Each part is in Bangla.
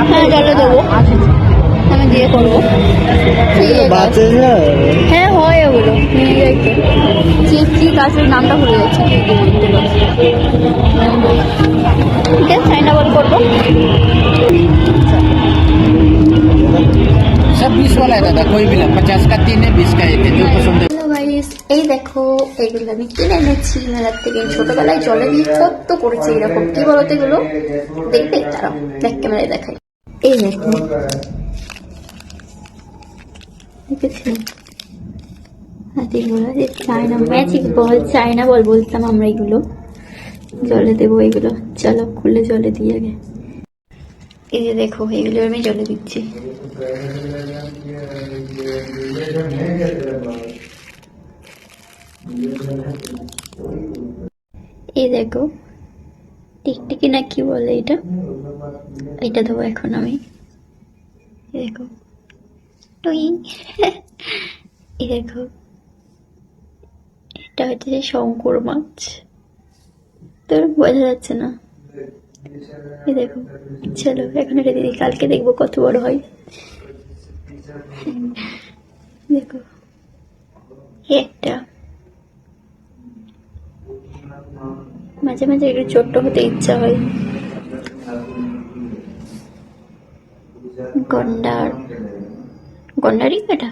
হ্যাঁ জলে দেবো, আমি দিয়ে করবো। হ্যাঁ হয় ওগুলো নিয়ে যাই তো। কি গাছের নামটা ভুলে যাচ্ছে, ঠিক আছে চাইনা বল করবো। सब 20 वाला है दादा, कोई भी ना, 50 का 3 है, 20 का 1 है, जो पसंद है। এই দেখো এগুলো আমি কিনে এনেছি মেলার থেকে। ছোটবেলায় জলে দিয়ে কত করেছি এরকম, কি বলতো এগুলো দেখবে, তারা দেখ ক্যামেরায় দেখাই। এই দেখো দেখেছি হাতিগুলো, যে চায়না ম্যাজিক বল, চায়না বল বলতাম আমরা। এগুলো জলে দেবো, এগুলো চলো খুলে জলে দিয়ে আগে। এই যে দেখো এগুলো আমি জলে দিচ্ছি। এই দেখো টিকটিকি না কি বলে এটা, এটা দেবো এখন আমি। এই দেখো টুই, এই দেখো এটা হচ্ছে শঙ্কর মাছ, তোর বোঝা যাচ্ছে না। এই দেখো চলো এখন এটা দিদি, কালকে দেখবো কত বড় হয়। দেখো একটা, মাঝে মাঝে একটু ছোট্ট হতে ইচ্ছা হয়। গন্ডার, গন্ডারই এটা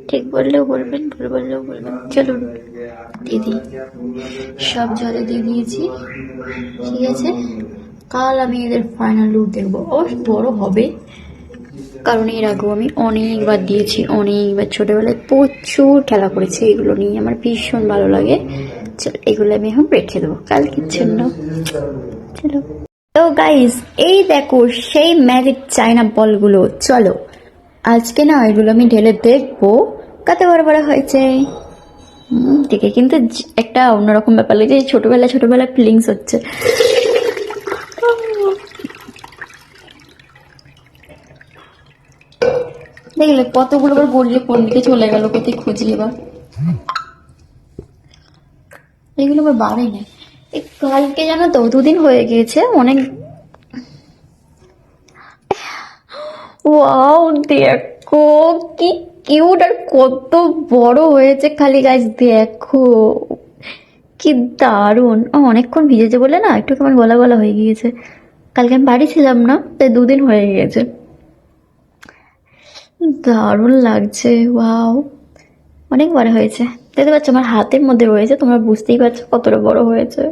ঠিক বললেও বলবেন, ভুল বললেও বলবেন। চলুন দিদি সব জলে দিয়ে দিয়েছি, ঠিক আছে। কাল আমি এদের ফাইনাল লুক দেখবো, অবশ্য বড় হবে, কারণ এর আগেও আমি অনেকবার দিয়েছি, অনেকবার ছোটবেলায় প্রচুর খেলা করেছি এগুলো নিয়ে, আমার ভীষণ ভালো লাগে। চল এগুলো আমি এখন রেখে দেবো কালকের জন্য। চলো তো গাইস, এই দেখো সেই ম্যাজিক চায়না বলগুলো, চলো আজকে না এগুলো আমি ঢেলে দেখবো কত বড় বড় হয়েছে। দেখে কিন্তু একটা অন্যরকম ব্যাপার লাগে, ছোটবেলা ছোটবেলা ফিলিংস হচ্ছে। দেখলে কতগুলো আবার গড়িয়ে কোন দিকে চলে গেল, কোথায় খুঁজলি বা, এগুলো আবার বাড়ে না। কালকে জানো তো 2 দিন হয়ে গিয়েছে অনেক। ওয়াও দেখো কি কিউট, আর কত বড় হয়েছে খালি গাছ, দেখো কি দারুন। অনেকক্ষণ ভিজেছে বলে না একটু কেমন গলা গলা হয়ে গিয়েছে, কালকে আমি বাড়ি ছিলাম না তাই 2 দিন হয়ে গিয়েছে। দারুণ লাগছে, ওয়াও অনেক বড় হয়েছে। দেখতে পাচ্ছ আমার হাতের মধ্যে রয়েছে, তোমরা বুঝতেই পারছো কতটা বড় হয়েছে।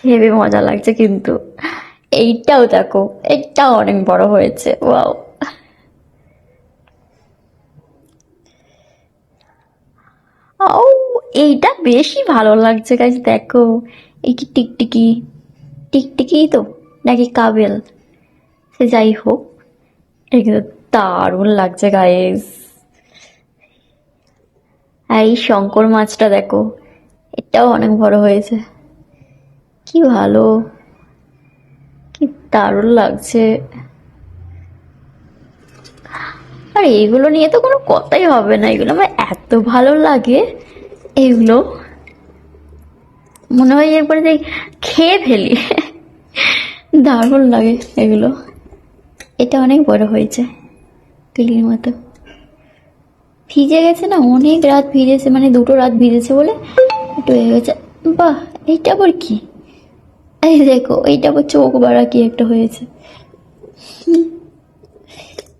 হেবি মজা লাগছে কিন্তু। এইটাও দেখো, এইটাও অনেক বড় হয়েছে, ওয়াও। ও এইটা বেশি ভালো লাগছে গাইস, দেখো এই কি টিকটিকি, টিকটিকি তো নাকি কাবেল, সে যাই হোক এটা কিন্তু দারুণ লাগছে গাইস। এই শঙ্কর মাছটা দেখো, এটাও অনেক বড় হয়েছে, কি ভালো, কি দারুণ লাগছে। আর এইগুলো নিয়ে তো কোনো কথাই হবে না, এগুলো আমার এত ভালো লাগে। এগুলো মনে হয় একবারে যে খেয়ে ফেলি, দারুণ লাগে এগুলো। এটা অনেক বড় হয়েছে তুলির মতো, ভিজে গেছে না, অনেক রাত ভিজেছে, মানে 2টো রাত ভিজেছে বলে একটু হয়ে গেছে। বাহ এইটা আবার কি, এই দেখো এইটা আবার চোখ বাড়া কি একটা হয়েছে,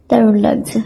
দারুণ লাগছে।